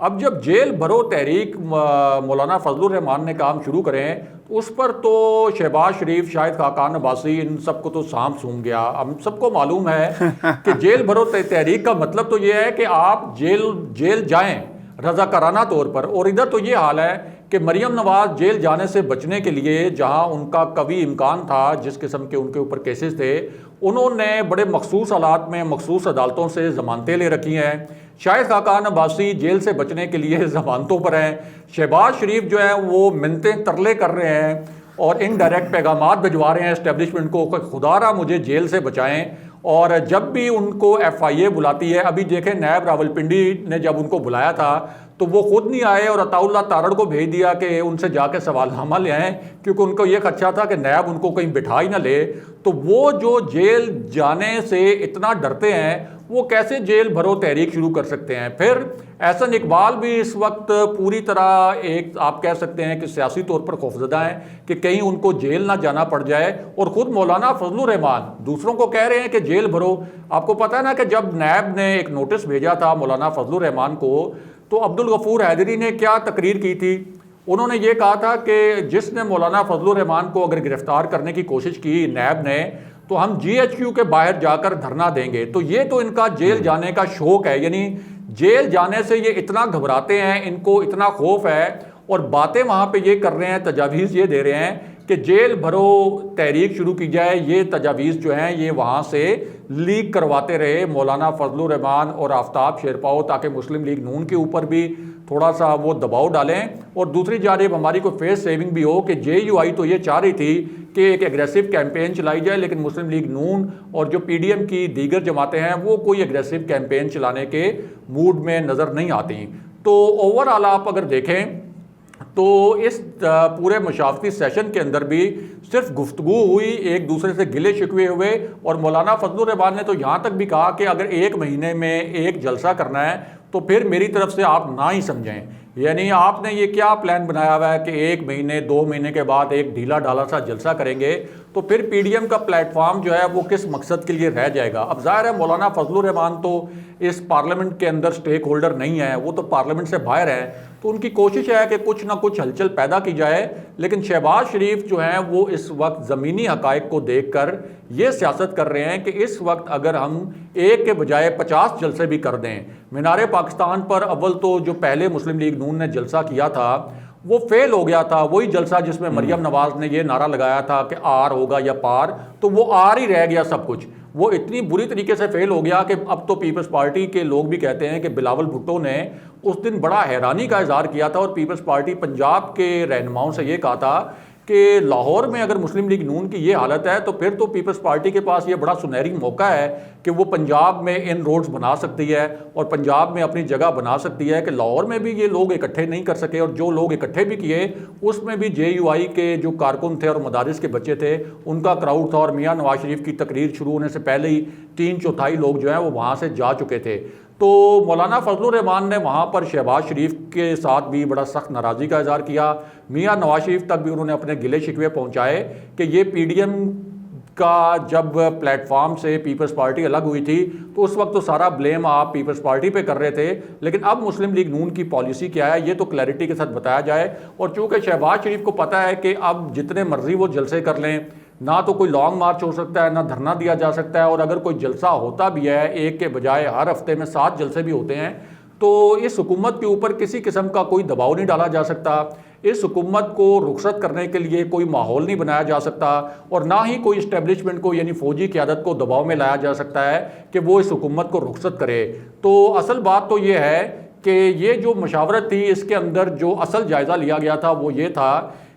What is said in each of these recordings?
اب جب جیل بھرو تحریک مولانا فضل الرحمان نے کام شروع کریں تو اس پر تو شہباز شریف، شاہد خاقان عباسی، ان سب کو تو سانپ سونگ گیا۔ ہم سب کو معلوم ہے کہ جیل بھرو تحریک کا مطلب تو یہ ہے کہ آپ جیل جائیں رضاکارانہ طور پر، اور ادھر تو یہ حال ہے کہ مریم نواز جیل جانے سے بچنے کے لیے جہاں ان کا قوی امکان تھا، جس قسم کے ان کے اوپر کیسز تھے، انہوں نے بڑے مخصوص حالات میں مخصوص عدالتوں سے ضمانتیں لے رکھی ہیں۔ شاہد خاقان عباسی جیل سے بچنے کے لیے ضمانتوں پر ہیں۔ شہباز شریف جو ہیں وہ منتیں ترلے کر رہے ہیں اور انڈائریکٹ پیغامات بھجوا رہے ہیں اسٹیبلشمنٹ کو کہ خدا را مجھے جیل سے بچائیں۔ اور جب بھی ان کو ایف آئی اے بلاتی ہے، ابھی دیکھیں نیب راولپنڈی نے جب ان کو بلایا تھا تو وہ خود نہیں آئے اور عطا اللہ تارڑ کو بھیج دیا کہ ان سے جا کے سوال نامہ لے آئیں، کیونکہ ان کو یہ خدشہ تھا کہ نیب ان کو کہیں بٹھا ہی نہ لے۔ تو وہ جو جیل جانے سے اتنا ڈرتے ہیں، وہ کیسے جیل بھرو تحریک شروع کر سکتے ہیں؟ پھر احسن اقبال بھی اس وقت پوری طرح ایک آپ کہہ سکتے ہیں کہ سیاسی طور پر خوفزدہ ہیں کہ کہیں ان کو جیل نہ جانا پڑ جائے، اور خود مولانا فضل الرحمان دوسروں کو کہہ رہے ہیں کہ جیل بھرو۔ آپ کو پتہ ہے نا کہ جب نیب نے ایک نوٹس بھیجا تھا مولانا فضل الرحمان کو، تو عبدالغفور حیدری نے کیا تقریر کی تھی؟ انہوں نے یہ کہا تھا کہ جس نے مولانا فضل الرحمان کو اگر گرفتار کرنے کی کوشش کی نیب نے، تو ہم جی ایچ کیو کے باہر جا کر دھرنا دیں گے۔ تو یہ تو ان کا جیل جانے کا شوق ہے، یعنی جیل جانے سے یہ اتنا گھبراتے ہیں، ان کو اتنا خوف ہے، اور باتیں وہاں پہ یہ کر رہے ہیں، تجاویز یہ دے رہے ہیں کہ جیل بھرو تحریک شروع کی جائے۔ یہ تجاویز جو ہیں یہ وہاں سے لیک کرواتے رہے مولانا فضل الرحمان اور آفتاب شیرپاؤ، تاکہ مسلم لیگ نون کے اوپر بھی تھوڑا سا وہ دباؤ ڈالیں، اور دوسری جانب ہماری کوئی فیس سیونگ بھی ہو کہ جے یو آئی تو یہ چاہ رہی تھی کہ ایک ایگریسو کیمپین چلائی جائے، لیکن مسلم لیگ نون اور جو پی ڈی ایم کی دیگر جماعتیں ہیں وہ کوئی ایگریسو کیمپین چلانے کے موڈ میں نظر نہیں آتی۔ تو اوور آل آپ اگر دیکھیں تو اس پورے مشاورتی سیشن کے اندر بھی صرف گفتگو ہوئی، ایک دوسرے سے گلے شکوے ہوئے، اور مولانا فضل الرحمان نے تو یہاں تک بھی کہا کہ اگر ایک مہینے میں ایک جلسہ کرنا ہے تو پھر میری طرف سے آپ نہ ہی سمجھیں۔ یعنی آپ نے یہ کیا پلان بنایا ہوا ہے کہ ایک مہینے 2 مہینے کے بعد ایک ڈھیلا ڈالا سا جلسہ کریں گے؟ تو پھر پی ڈی ایم کا پلیٹ فارم جو ہے وہ کس مقصد کے لیے رہ جائے گا؟ اب ظاہر ہے مولانا فضل الرحمان تو اس پارلیمنٹ کے اندر سٹیک ہولڈر نہیں ہے، وہ تو پارلیمنٹ سے باہر ہیں، تو ان کی کوشش ہے کہ کچھ نہ کچھ ہلچل پیدا کی جائے۔ لیکن شہباز شریف جو ہیں وہ اس وقت زمینی حقائق کو دیکھ کر یہ سیاست کر رہے ہیں کہ اس وقت اگر ہم ایک کے بجائے 50 جلسے بھی کر دیں، مینار پاکستان پر اول تو جو پہلے مسلم لیگ نون نے جلسہ کیا تھا وہ فیل ہو گیا تھا، وہی جلسہ جس میں مریم نواز نے یہ نعرہ لگایا تھا کہ آر ہوگا یا پار، تو وہ آر ہی رہ گیا سب کچھ، وہ اتنی بری طریقے سے فیل ہو گیا کہ اب تو پیپلز پارٹی کے لوگ بھی کہتے ہیں کہ بلاول بھٹو نے اس دن بڑا حیرانی کا اظہار کیا تھا، اور پیپلز پارٹی پنجاب کے رہنماؤں سے یہ کہا تھا کہ لاہور میں اگر مسلم لیگ نون کی یہ حالت ہے تو پھر تو پیپلز پارٹی کے پاس یہ بڑا سنہری موقع ہے کہ وہ پنجاب میں ان روڈز بنا سکتی ہے اور پنجاب میں اپنی جگہ بنا سکتی ہے، کہ لاہور میں بھی یہ لوگ اکٹھے نہیں کر سکے، اور جو لوگ اکٹھے بھی کیے اس میں بھی جے یو آئی کے جو کارکن تھے اور مدارس کے بچے تھے ان کا کراؤڈ تھا، اور میاں نواز شریف کی تقریر شروع ہونے سے پہلے ہی 3/4 لوگ جو ہیں وہ وہاں سے جا چکے تھے۔ تو مولانا فضل الرحمان نے وہاں پر شہباز شریف کے ساتھ بھی بڑا سخت ناراضی کا اظہار کیا، میاں نواز شریف تک بھی انہوں نے اپنے گلے شکوے پہنچائے کہ یہ پی ڈی ایم کا جب پلیٹ فارم سے پیپلز پارٹی الگ ہوئی تھی تو اس وقت تو سارا بلیم آپ پیپلز پارٹی پہ کر رہے تھے، لیکن اب مسلم لیگ نون کی پالیسی کیا ہے یہ تو کلیئرٹی کے ساتھ بتایا جائے۔ اور چونکہ شہباز شریف کو پتہ ہے کہ اب جتنے مرضی وہ جلسے کر لیں، نہ تو کوئی لانگ مارچ ہو سکتا ہے، نہ دھرنا دیا جا سکتا ہے، اور اگر کوئی جلسہ ہوتا بھی ہے ایک کے بجائے ہر ہفتے میں 7 جلسے بھی ہوتے ہیں، تو اس حکومت کے اوپر کسی قسم کا کوئی دباؤ نہیں ڈالا جا سکتا، اس حکومت کو رخصت کرنے کے لیے کوئی ماحول نہیں بنایا جا سکتا، اور نہ ہی کوئی اسٹیبلشمنٹ کو یعنی فوجی قیادت کو دباؤ میں لایا جا سکتا ہے کہ وہ اس حکومت کو رخصت کرے۔ تو اصل بات تو یہ ہے کہ یہ جو مشاورت تھی اس کے اندر جو اصل جائزہ لیا گیا تھا وہ یہ تھا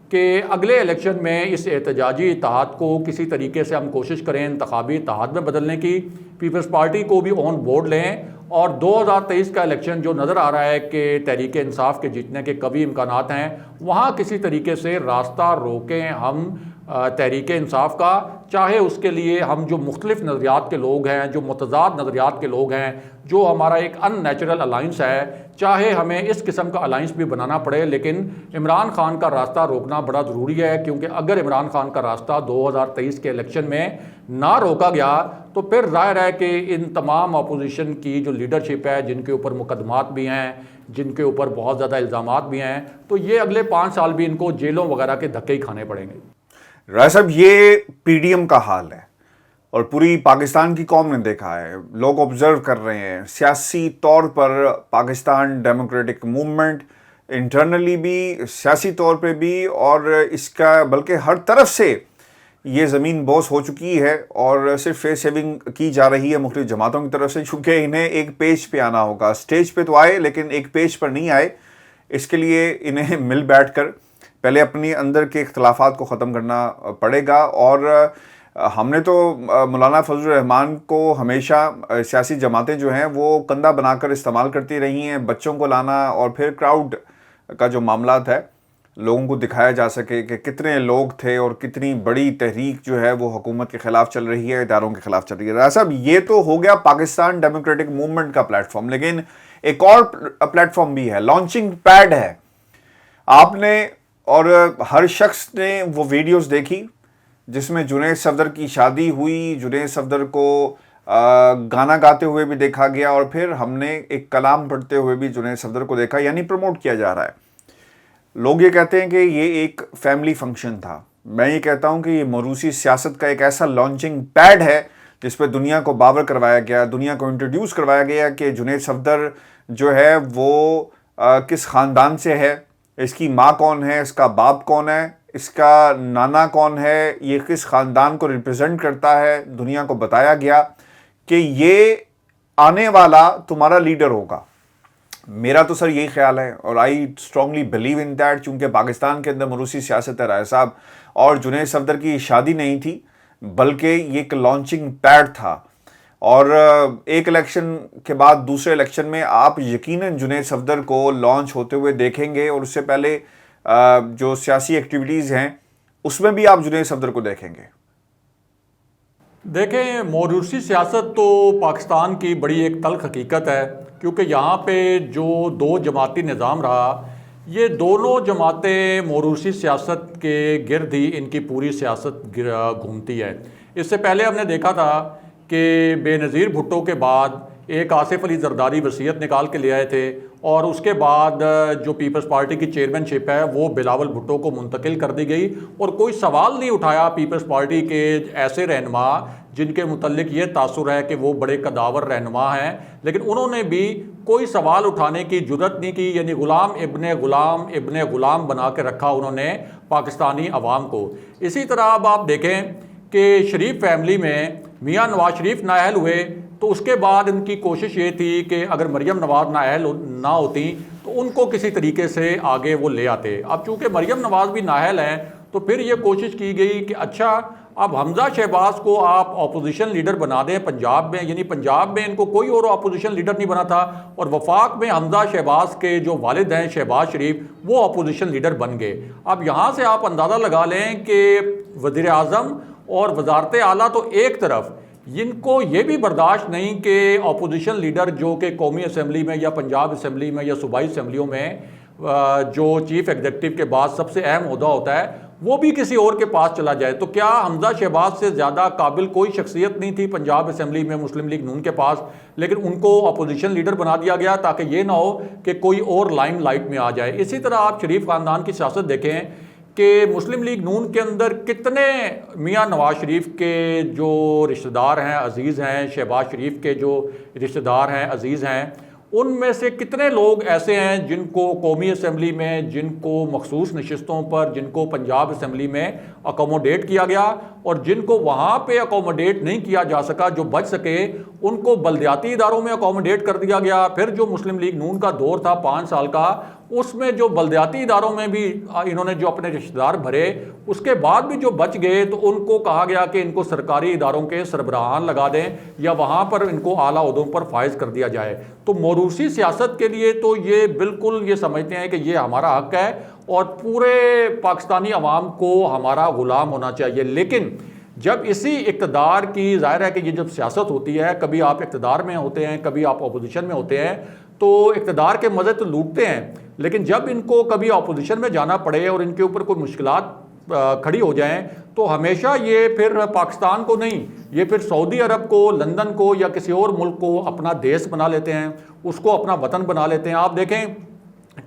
کہ اگلے الیکشن میں اس احتجاجی اتحاد کو کسی طریقے سے ہم کوشش کریں انتخابی اتحاد میں بدلنے کی، پیپلز پارٹی کو بھی آن بورڈ لیں، اور 2023 کا الیکشن جو نظر آ رہا ہے کہ تحریک انصاف کے جیتنے کے قوی امکانات ہیں، وہاں کسی طریقے سے راستہ روکیں ہم تحریک انصاف کا، چاہے اس کے لیے ہم جو مختلف نظریات کے لوگ ہیں، جو متضاد نظریات کے لوگ ہیں، جو ہمارا ایک ان نیچرل الائنس ہے، چاہے ہمیں اس قسم کا الائنس بھی بنانا پڑے، لیکن عمران خان کا راستہ روکنا بڑا ضروری ہے، کیونکہ اگر عمران خان کا راستہ 2023 کے الیکشن میں نہ روکا گیا تو پھر ظاہر ہے کہ ان تمام اپوزیشن کی جو لیڈرشپ ہے، جن کے اوپر مقدمات بھی ہیں، جن کے اوپر بہت زیادہ الزامات بھی ہیں، تو یہ اگلے 5 سال بھی ان کو جیلوں وغیرہ کے دھکے ہی کھانے پڑیں گے۔ رائے صاحب، یہ پی ڈی ایم کا حال ہے اور پوری پاکستان کی قوم نے دیکھا ہے، لوگ آبزرو کر رہے ہیں سیاسی طور پر پاکستان ڈیموکریٹک موومنٹ، انٹرنلی بھی، سیاسی طور پہ بھی، اور اس کا بلکہ ہر طرف سے یہ زمین بوس ہو چکی ہے اور صرف فیس سیونگ کی جا رہی ہے مختلف جماعتوں کی طرف سے، چونکہ انہیں ایک پیج پہ آنا ہوگا۔ اسٹیج پہ تو آئے لیکن ایک پیج پر نہیں آئے، اس کے لیے انہیں مل بیٹھ کر پہلے اپنی اندر کے اختلافات کو ختم کرنا پڑے گا۔ اور ہم نے تو مولانا فضل الرحمان کو ہمیشہ سیاسی جماعتیں جو ہیں وہ کندھا بنا کر استعمال کرتی رہی ہیں، بچوں کو لانا اور پھر کراؤڈ کا جو معاملات ہے لوگوں کو دکھایا جا سکے کہ کتنے لوگ تھے اور کتنی بڑی تحریک جو ہے وہ حکومت کے خلاف چل رہی ہے، اداروں کے خلاف چل رہی ہے۔ راجہ صاحب، یہ تو ہو گیا پاکستان ڈیموکریٹک موومنٹ کا پلیٹ فارم، لیکن ایک اور پلیٹ فارم بھی ہے، لانچنگ پیڈ ہے۔ آپ نے اور ہر شخص نے وہ ویڈیوز دیکھی جس میں جنید صفدر کی شادی ہوئی، جنید صفدر کو گانا گاتے ہوئے بھی دیکھا گیا، اور پھر ہم نے ایک کلام پڑھتے ہوئے بھی جنید صفدر کو دیکھا، یعنی پروموٹ کیا جا رہا ہے۔ لوگ یہ کہتے ہیں کہ یہ ایک فیملی فنکشن تھا، میں یہ کہتا ہوں کہ یہ موروثی سیاست کا ایک ایسا لانچنگ پیڈ ہے جس پہ دنیا کو باور کروایا گیا، دنیا کو انٹروڈیوس کروایا گیا کہ جنید صفدر جو ہے وہ کس خاندان سے ہے، اس کی ماں کون ہے، اس کا باپ کون ہے، اس کا نانا کون ہے، یہ کس خاندان کو ریپرزینٹ کرتا ہے۔ دنیا کو بتایا گیا کہ یہ آنے والا تمہارا لیڈر ہوگا۔ میرا تو سر یہی خیال ہے، اور I strongly believe in that, چونکہ پاکستان کے اندر موروثی سیاست ہے رائے صاحب، اور جنید صفدر کی شادی نہیں تھی بلکہ یہ ایک لانچنگ پیڈ تھا۔ اور ایک الیکشن کے بعد دوسرے الیکشن میں آپ یقیناً جنید صفدر کو لانچ ہوتے ہوئے دیکھیں گے، اور اس سے پہلے جو سیاسی ایکٹیویٹیز ہیں اس میں بھی آپ جنید صفدر کو دیکھیں گے۔ دیکھیں، موروثی سیاست تو پاکستان کی بڑی ایک تلخ حقیقت ہے، کیونکہ یہاں پہ جو 2 جماعتی نظام رہا، یہ دونوں جماعتیں موروثی سیاست کے گرد ہی ان کی پوری سیاست گھومتی ہے۔ اس سے پہلے ہم نے دیکھا تھا کہ بے نظیر بھٹو کے بعد ایک آصف علی زرداری وصیت نکال کے لے آئے تھے، اور اس کے بعد جو پیپلز پارٹی کی چیئرمین شپ ہے وہ بلاول بھٹو کو منتقل کر دی گئی، اور کوئی سوال نہیں اٹھایا پیپلز پارٹی کے ایسے رہنما جن کے متعلق یہ تاثر ہے کہ وہ بڑے قداور رہنما ہیں، لیکن انہوں نے بھی کوئی سوال اٹھانے کی جرت نہیں کی، یعنی غلام ابن غلام بنا کے رکھا انہوں نے پاکستانی عوام کو۔ اسی طرح اب آپ دیکھیں کہ شریف فیملی میں میاں نواز شریف نااہل ہوئے تو اس کے بعد ان کی کوشش یہ تھی کہ اگر مریم نواز نااہل نہ ہوتی تو ان کو کسی طریقے سے آگے وہ لے آتے۔ اب چونکہ مریم نواز بھی نااہل ہیں تو پھر یہ کوشش کی گئی کہ اچھا اب حمزہ شہباز کو آپ اپوزیشن لیڈر بنا دیں پنجاب میں، یعنی پنجاب میں ان کو کوئی اور اپوزیشن لیڈر نہیں بنا تھا، اور وفاق میں حمزہ شہباز کے جو والد ہیں شہباز شریف وہ اپوزیشن لیڈر بن گئے۔ اب یہاں سے آپ اندازہ لگا لیں کہ وزیر اعظم اور وزارت اعلیٰ تو ایک طرف، ان کو یہ بھی برداشت نہیں کہ اپوزیشن لیڈر جو کہ قومی اسمبلی میں یا پنجاب اسمبلی میں یا صوبائی اسمبلیوں میں جو چیف ایگزیکٹو کے بعد سب سے اہم عہدہ ہوتا ہے وہ بھی کسی اور کے پاس چلا جائے، تو کیا حمزہ شہباز سے زیادہ قابل کوئی شخصیت نہیں تھی پنجاب اسمبلی میں مسلم لیگ نون کے پاس، لیکن ان کو اپوزیشن لیڈر بنا دیا گیا تاکہ یہ نہ ہو کہ کوئی اور لائم لائٹ میں آ جائے۔ اسی طرح آپ شریف خاندان کی سیاست دیکھیں کہ مسلم لیگ نون کے اندر کتنے میاں نواز شریف کے جو رشتہ دار ہیں عزیز ہیں، شہباز شریف کے جو رشتہ دار ہیں عزیز ہیں، ان میں سے کتنے لوگ ایسے ہیں جن کو قومی اسمبلی میں، جن کو مخصوص نشستوں پر، جن کو پنجاب اسمبلی میں اکوموڈیٹ کیا گیا، اور جن کو وہاں پہ اکوموڈیٹ نہیں کیا جا سکا، جو بچ سکے ان کو بلدیاتی اداروں میں اکوموڈیٹ کر دیا گیا. پھر جو مسلم لیگ نون کا دور تھا 5 سال کا, اس میں جو بلدیاتی اداروں میں بھی انہوں نے جو اپنے رشتہ دار بھرے, اس کے بعد بھی جو بچ گئے تو ان کو کہا گیا کہ ان کو سرکاری اداروں کے سربراہان لگا دیں یا وہاں پر ان کو اعلیٰ عہدوں پر فائز کر دیا جائے. تو موروثی سیاست کے لیے تو یہ بالکل یہ سمجھتے ہیں کہ یہ ہمارا حق ہے اور پورے پاکستانی عوام کو ہمارا غلام ہونا چاہیے. لیکن جب اسی اقتدار کی, ظاہر ہے کہ یہ جب سیاست ہوتی ہے, کبھی آپ اقتدار میں ہوتے ہیں, کبھی آپ اپوزیشن میں ہوتے ہیں, تو اقتدار کے مزے تو لوٹتے ہیں, لیکن جب ان کو کبھی اپوزیشن میں جانا پڑے اور ان کے اوپر کوئی مشکلات کھڑی ہو جائیں تو ہمیشہ یہ پھر پاکستان کو نہیں, یہ پھر سعودی عرب کو, لندن کو یا کسی اور ملک کو اپنا دیس بنا لیتے ہیں, اس کو اپنا وطن بنا لیتے ہیں. آپ دیکھیں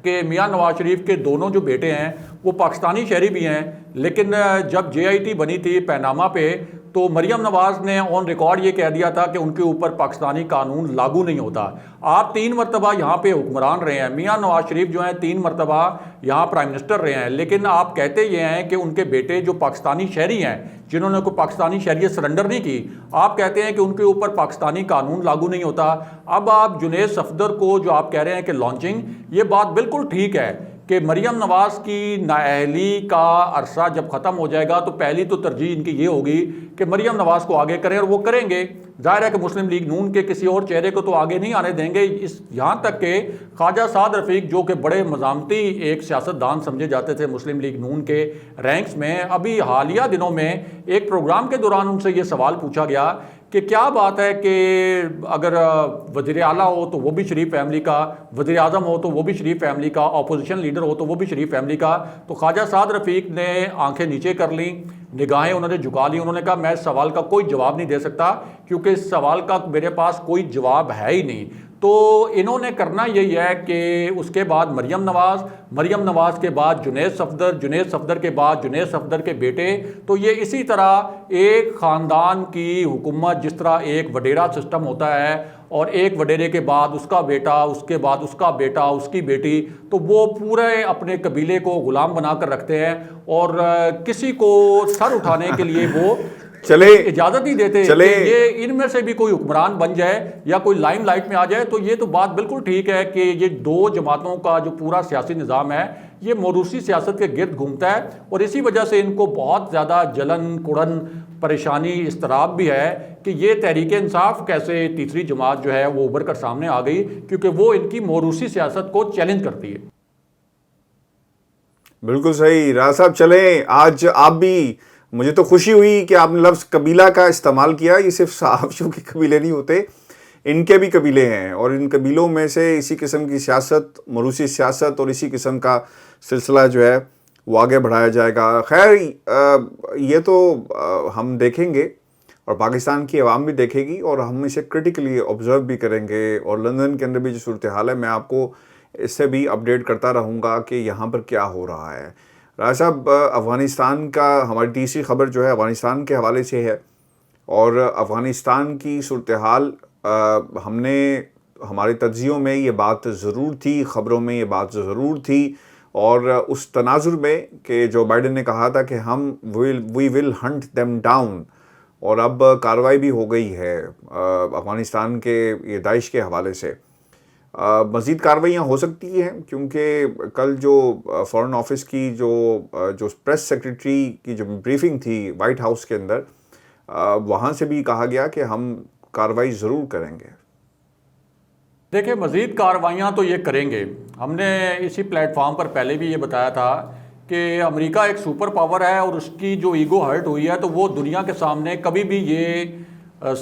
کہ میاں نواز شریف کے دونوں جو بیٹے ہیں وہ پاکستانی شہری بھی ہیں, لیکن جب JIT بنی تھی پیناما پہ تو مریم نواز نے آن ریکارڈ یہ کہہ دیا تھا کہ ان کے اوپر پاکستانی قانون لاگو نہیں ہوتا. آپ 3 مرتبہ یہاں پہ حکمران رہے ہیں, میاں نواز شریف جو ہیں 3 مرتبہ یہاں پرائم منسٹر رہے ہیں, لیکن آپ کہتے یہ ہیں کہ ان کے بیٹے جو پاکستانی شہری ہیں, جنہوں نے کوئی پاکستانی شہریت سرنڈر نہیں کی, آپ کہتے ہیں کہ ان کے اوپر پاکستانی قانون لاگو نہیں ہوتا. اب آپ جنید صفدر کو جو آپ کہہ رہے ہیں کہ لانچنگ, یہ بات بالکل ٹھیک ہے کہ مریم نواز کی نااہلی کا عرصہ جب ختم ہو جائے گا تو پہلی تو ترجیح ان کی یہ ہوگی کہ مریم نواز کو آگے کریں, اور وہ کریں گے. ظاہر ہے کہ مسلم لیگ نون کے کسی اور چہرے کو تو آگے نہیں آنے دیں گے. یہاں تک کہ خواجہ سعد رفیق جو کہ بڑے مزاحمتی ایک سیاستدان سمجھے جاتے تھے مسلم لیگ نون کے رینکس میں, ابھی حالیہ دنوں میں ایک پروگرام کے دوران ان سے یہ سوال پوچھا گیا کہ کیا بات ہے کہ اگر وزیر اعلیٰ ہو تو وہ بھی شریف فیملی کا, وزیر اعظم ہو تو وہ بھی شریف فیملی کا, اپوزیشن لیڈر ہو تو وہ بھی شریف فیملی کا. تو خواجہ سعد رفیق نے آنکھیں نیچے کر لیں, نگاہیں انہوں نے جھکا لی, انہوں نے کہا میں اس سوال کا کوئی جواب نہیں دے سکتا کیونکہ اس سوال کا میرے پاس کوئی جواب ہے ہی نہیں. تو انہوں نے کرنا یہی ہے کہ اس کے بعد مریم نواز کے بعد جنید صفدر کے بعد جنید صفدر کے بیٹے, تو یہ اسی طرح ایک خاندان کی حکومت, جس طرح ایک وڈیرا سسٹم ہوتا ہے اور ایک وڈیرے کے بعد اس کا بیٹا, اس کے بعد اس کا بیٹا, اس کی بیٹی, تو وہ پورے اپنے قبیلے کو غلام بنا کر رکھتے ہیں اور کسی کو سر اٹھانے کے لیے وہ چلے اجازت نہیں دیتے کہ یہ ان میں سے بھی کوئی حکمران بن جائے یا کوئی لائم لائٹ میں آ جائے. تو یہ تو بات بالکل ٹھیک ہے کہ یہ 2 جماعتوں کا جو پورا سیاسی نظام ہے یہ موروثی سیاست کے گرد گھومتا ہے, اور اسی وجہ سے ان کو بہت زیادہ جلن, کڑن, پریشانی, اضطراب بھی ہے کہ یہ تحریک انصاف کیسے تیسری جماعت جو ہے وہ ابھر کر سامنے آ گئی, کیونکہ وہ ان کی موروثی سیاست کو چیلنج کرتی ہے. بالکل صحیح. راز صاحب چلیں, آج آپ بھی, مجھے تو خوشی ہوئی کہ آپ نے لفظ قبیلہ کا استعمال کیا. یہ صرف صحافیوں کے قبیلے نہیں ہوتے, ان کے بھی قبیلے ہیں, اور ان قبیلوں میں سے اسی قسم کی سیاست, موروثی سیاست, اور اسی قسم کا سلسلہ جو ہے وہ آگے بڑھایا جائے گا. خیر یہ تو ہم دیکھیں گے اور پاکستان کی عوام بھی دیکھے گی, اور ہم اسے کرٹیکلی آبزرو بھی کریں گے, اور لندن کے اندر بھی جو صورتحال ہے میں آپ کو اس سے بھی اپڈیٹ کرتا رہوں گا کہ یہاں پر کیا ہو رہا ہے. راج صاحب, افغانستان کا ہماری تیسری خبر جو ہے افغانستان کے حوالے سے ہے, اور افغانستان کی صورتحال ہم نے ہمارے تجزیوں میں یہ بات ضرور تھی, خبروں میں یہ بات ضرور تھی, اور اس تناظر میں کہ جو بائیڈن نے کہا تھا کہ ہم وی ول ہنٹ دیم ڈاؤن, اور اب کارروائی بھی ہو گئی ہے افغانستان کے یہ داعش کے حوالے سے. مزید کارروائیاں ہو سکتی ہیں کیونکہ کل جو فارن آفس کی جو پریس سیکریٹری کی جو بریفنگ تھی وائٹ ہاؤس کے اندر, وہاں سے بھی کہا گیا کہ ہم کارروائی ضرور کریں گے. دیکھیں, مزید کارروائیاں تو یہ کریں گے. ہم نے اسی پلیٹ فارم پر پہلے بھی یہ بتایا تھا کہ امریکہ ایک سپر پاور ہے, اور اس کی جو ایگو ہرٹ ہوئی ہے تو وہ دنیا کے سامنے کبھی بھی یہ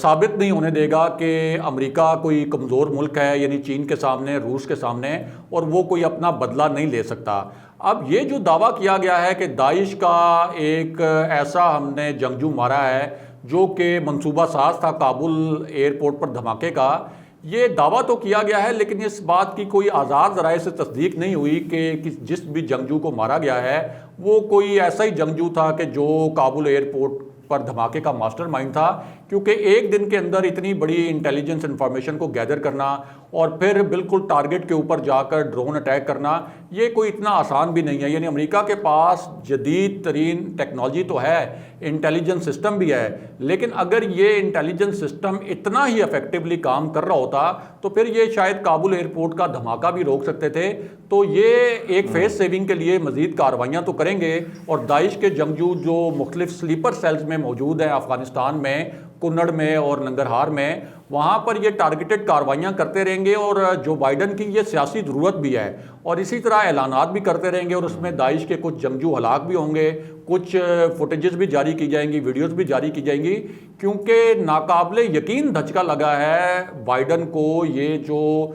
ثابت نہیں ہونے دے گا کہ امریکہ کوئی کمزور ملک ہے, یعنی چین کے سامنے, روس کے سامنے, اور وہ کوئی اپنا بدلہ نہیں لے سکتا. اب یہ جو دعویٰ کیا گیا ہے کہ داعش کا ایک ایسا ہم نے جنگجو مارا ہے جو کہ منصوبہ ساز تھا کابل ایئرپورٹ پر دھماکے کا, یہ دعویٰ تو کیا گیا ہے, لیکن اس بات کی کوئی آزاد ذرائع سے تصدیق نہیں ہوئی کہ جس بھی جنگجو کو مارا گیا ہے وہ کوئی ایسا ہی جنگجو تھا کہ جو کابل ایئرپورٹ پر دھماکے کا ماسٹر مائنڈ تھا, کیونکہ ایک دن کے اندر اتنی بڑی انٹیلیجنس انفارمیشن کو گیدر کرنا اور پھر بالکل ٹارگٹ کے اوپر جا کر ڈرون اٹیک کرنا یہ کوئی اتنا آسان بھی نہیں ہے. یعنی امریکہ کے پاس جدید ترین ٹیکنالوجی تو ہے, انٹیلیجنس سسٹم بھی ہے, لیکن اگر یہ انٹیلیجنس سسٹم اتنا ہی افیکٹولی کام کر رہا ہوتا تو پھر یہ شاید کابل ایئرپورٹ کا دھماکہ بھی روک سکتے تھے. تو یہ ایک فیس سیونگ کے لیے مزید کارروائیاں تو کریں گے, اور داعش کے جنگجو جو مختلف سلیپر سیلز میں موجود ہیں افغانستان میں, کنڑ میں اور ننگرہار میں, وہاں پر یہ ٹارگیٹڈ کارروائیاں کرتے رہیں گے. اور جو بائیڈن کی یہ سیاسی ضرورت بھی ہے, اور اسی طرح اعلانات بھی کرتے رہیں گے, اور اس میں داعش کے کچھ جنگجو ہلاک بھی ہوں گے, کچھ فوٹیجز بھی جاری کی جائیں گی, ویڈیوز بھی جاری کی جائیں گی, کیونکہ ناقابل یقین دھچکا لگا ہے بائیڈن کو یہ جو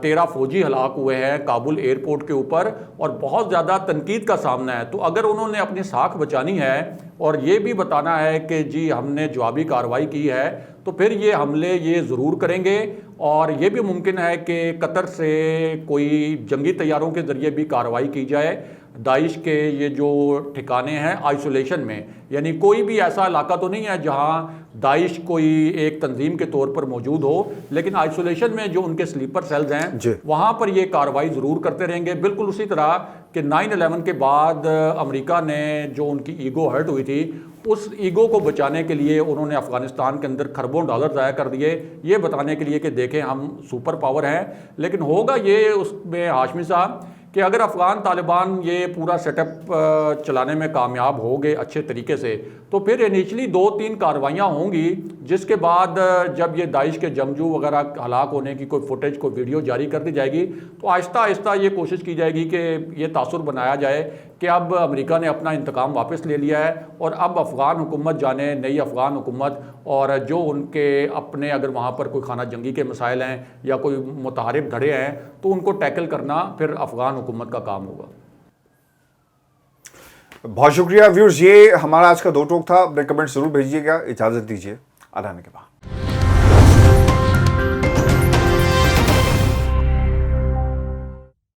13 فوجی ہلاک ہوئے ہیں کابل ایئرپورٹ کے اوپر, اور بہت زیادہ تنقید کا سامنا ہے. تو اگر انہوں نے اپنی ساکھ بچانی ہے اور یہ بھی بتانا ہے کہ جی ہم نے جوابی کارروائی کی ہے, تو پھر یہ حملے یہ ضرور کریں گے. اور یہ بھی ممکن ہے کہ قطر سے کوئی جنگی طیاروں کے ذریعے بھی کارروائی کی جائے داعش کے یہ جو ٹھکانے ہیں آئسولیشن میں. یعنی کوئی بھی ایسا علاقہ تو نہیں ہے جہاں داعش کوئی ایک تنظیم کے طور پر موجود ہو, لیکن آئسولیشن میں جو ان کے سلیپر سیلز ہیں وہاں پر یہ کارروائی ضرور کرتے رہیں گے. بالکل اسی طرح کہ 9/11 کے بعد امریکہ نے جو ان کی ایگو ہرٹ ہوئی تھی, اس ایگو کو بچانے کے لیے انہوں نے افغانستان کے اندر کھربوں ڈالر ضائع کر دیے, یہ بتانے کے لیے کہ دیکھیں ہم سپر پاور ہیں. لیکن ہوگا یہ اس میں ہاشمی صاحب کہ اگر افغان طالبان یہ پورا سیٹ اپ چلانے میں کامیاب ہو گئے اچھے طریقے سے, تو پھر انیشلی 2-3 کارروائیاں ہوں گی, جس کے بعد جب یہ داعش کے جنگجو وغیرہ ہلاک ہونے کی کوئی فوٹیج کوئی ویڈیو جاری کر دی جائے گی, تو آہستہ آہستہ یہ کوشش کی جائے گی کہ یہ تاثر بنایا جائے کہ اب امریکہ نے اپنا انتقام واپس لے لیا ہے, اور اب افغان حکومت جانے, نئی افغان حکومت, اور جو ان کے اپنے اگر وہاں پر کوئی خانہ جنگی کے مسائل ہیں یا کوئی متحارب دھڑے ہیں, تو ان کو ٹیکل کرنا پھر افغان حکومت کا کام ہوگا. بہت شکریہ ویورز, یہ ہمارا آج کا 2 ٹوک تھا. اپنے کمنٹ ضرور بھیجیے گا. اجازت دیجیے, آنے کے بعد.